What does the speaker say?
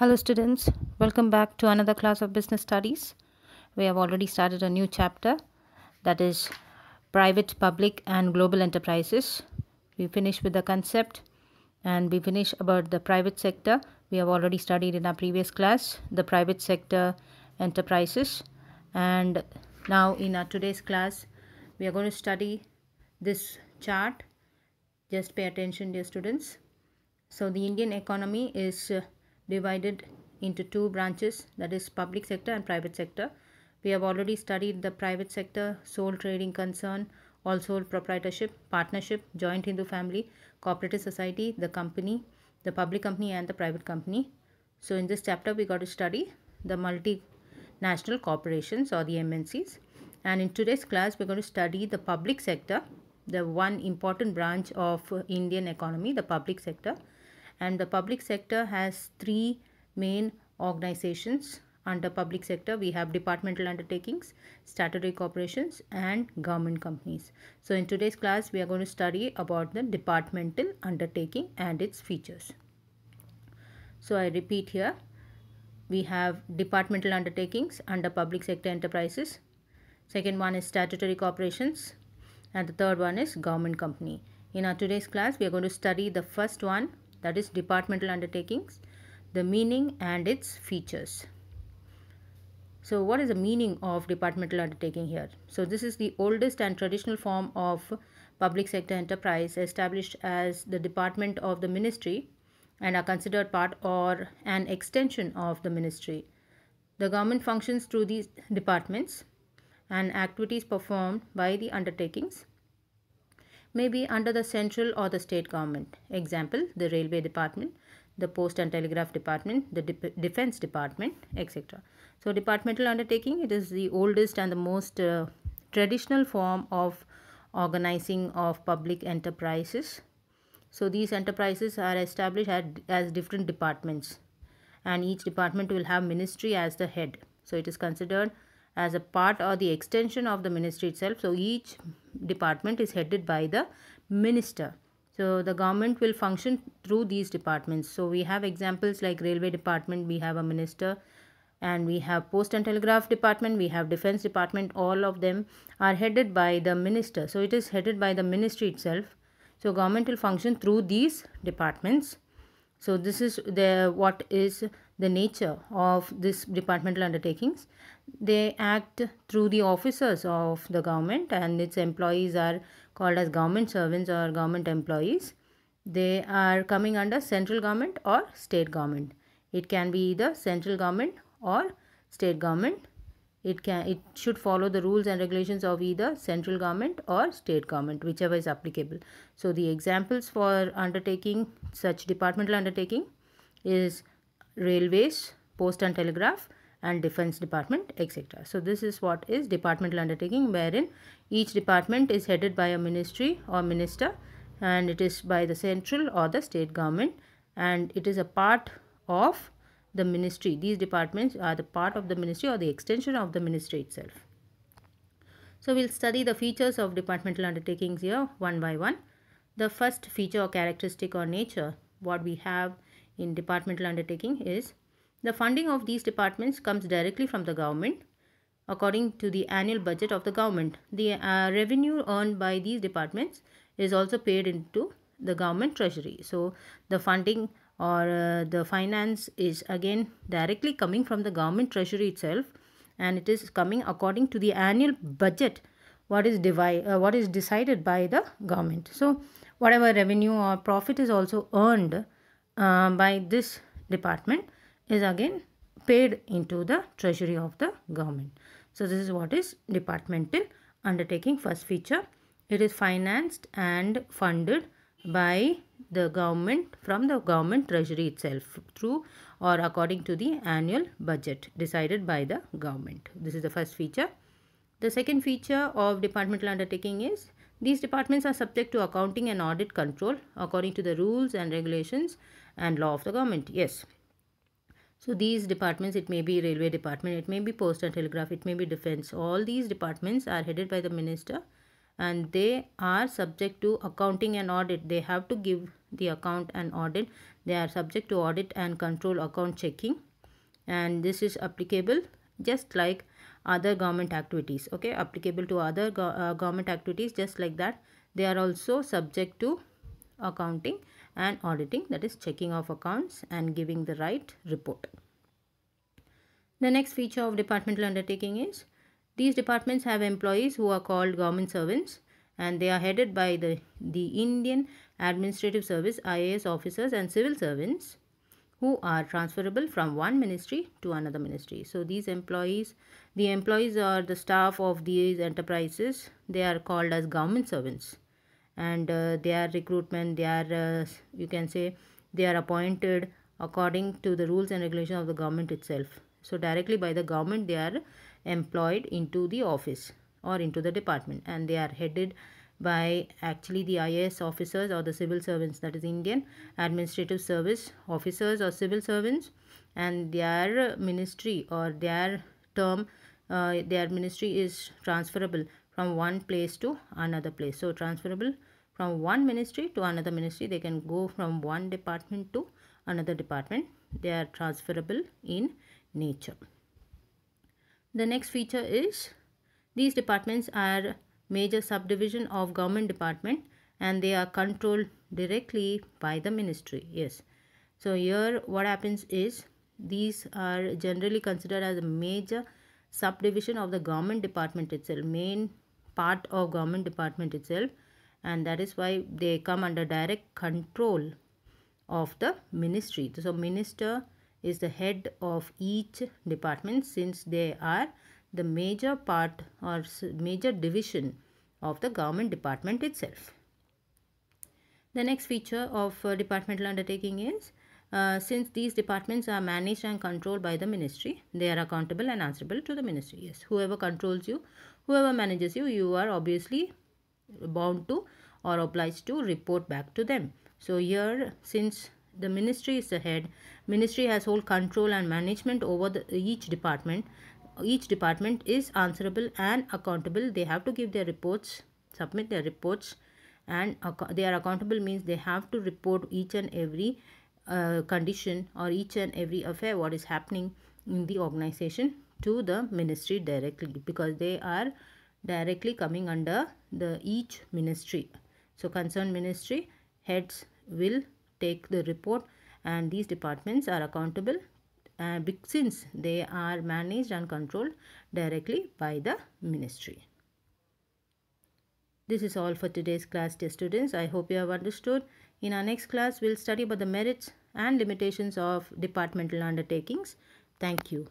Hello students, welcome back to another class of business studies. We have already started a new chapter, that is private, public and global enterprises. We finished with the concept and we finished about the private sector. We have already studied in our previous class the private sector enterprises, and now in our today's class we are going to study this chart. Just pay attention, dear students. So the Indian economy is divided into two branches, that is public sector and private sector. We have already studied the private sector: sole trading concern, all sole proprietorship, partnership, joint Hindu family, cooperative society, the company, the public company and the private company. So in this chapter we got to study the multinational corporations or the MNCs, and in today's class we're going to study the public sector, the one important branch of Indian economy, the public sector. And the public sector has three main organizations. Under public sector we have departmental undertakings, statutory corporations and government companies. So in today's class we are going to study about the departmental undertaking and its features. So I repeat here, we have departmental undertakings under public sector enterprises, second one is statutory corporations, and the third one is government company. In our today's class we are going to study the first one, that is departmental undertakings, the meaning and its features. So what is the meaning of departmental undertaking here? So this is the oldest and traditional form of public sector enterprise, established as the department of the ministry and are considered part or an extension of the ministry. The government functions through these departments, and activities performed by the undertakings may be under the central or the state government. Example, the railway department, the post and telegraph department, the defense department, etc. So departmental undertaking, it is the oldest and the most traditional form of organizing of public enterprises. So these enterprises are established as different departments, and each department will have ministry as the head. So it is considered as a part or the extension of the ministry itself. So each department is headed by the minister. So the government will function through these departments. So we have examples like railway department, we have a minister, and we have post and telegraph department, we have defense department. All of them are headed by the minister. So it is headed by the ministry itself. So government will function through these departments. So this is what is the nature of this departmental undertakings. They act through the officers of the government, and its employees are called as government servants or government employees. They are coming under central government or state government. It can be either central government or state government. It should follow the rules and regulations of either central government or state government, whichever is applicable. So the examples for undertaking such departmental undertaking is railways, post and telegraph and defense department, etc. So this is what is departmental undertaking, wherein each department is headed by a ministry or minister, and it is by the central or the state government, and it is a part of the ministry. These departments are the part of the ministry or the extension of the ministry itself. So we'll study the features of departmental undertakings here one by one. The first feature or characteristic or nature what we have in departmental undertaking is the funding of these departments comes directly from the government according to the annual budget of the government. The revenue earned by these departments is also paid into the government treasury. So the funding or the finance is again directly coming from the government treasury itself, and it is coming according to the annual budget what is decided by the government. So whatever revenue or profit is also earned by this department is again paid into the treasury of the government. So this is what is departmental undertaking. First feature, it is financed and funded by the government from the government treasury itself through or according to the annual budget decided by the government. This is the first feature. The second feature of departmental undertaking is these departments are subject to accounting and audit control according to the rules and regulations and law of the government. Yes. So these departments, it may be railway department, it may be post and telegraph, it may be defense. All these departments are headed by the minister, and they are subject to accounting and audit. They have to give the account and audit. They are subject to audit and control account checking, and this is applicable just like other government activities. Okay, applicable to other government activities just like that. They are also subject to accounting and auditing, that is checking of accounts and giving the right report. The next feature of departmental undertaking is these departments have employees who are called government servants, and they are headed by the Indian Administrative Service IAS officers and civil servants who are transferable from one ministry to another ministry. So these employees, the employees are the staff of these enterprises. They are called as government servants, and their recruitment, they are you can say they are appointed according to the rules and regulations of the government itself. So directly by the government they are employed into the office or into the department, and they are headed by actually the IAS officers or the civil servants, that is Indian Administrative Service officers or civil servants, and their ministry or their term, their ministry is transferable from one place to another place. So transferable from one ministry to another ministry, they can go from one department to another department. They are transferable in nature. The next feature is these departments are major subdivision of government department, and they are controlled directly by the ministry. Yes, so here what happens is these are generally considered as a major subdivision of the government department itself, main part of government department itself, and that is why they come under direct control of the ministry. So minister is the head of each department, since they are the major part or major division of the government department itself. The next feature of departmental undertaking is since these departments are managed and controlled by the ministry, they are accountable and answerable to the ministry. Yes, whoever controls you, whoever manages you, you are obviously bound to or obliged to report back to them. So here, since the ministry is the head, ministry has whole control and management over each department. Each department is answerable and accountable. They have to give their reports, submit their reports, and they are accountable means they have to report each and every condition or each and every affair what is happening in the organization to the ministry directly, because they are directly coming under the each ministry. So concerned ministry heads will take the report, and these departments are accountable since they are managed and controlled directly by the ministry. This is all for today's class, dear students. I hope you have understood. In our next class, we'll study about the merits and limitations of departmental undertakings. Thank you.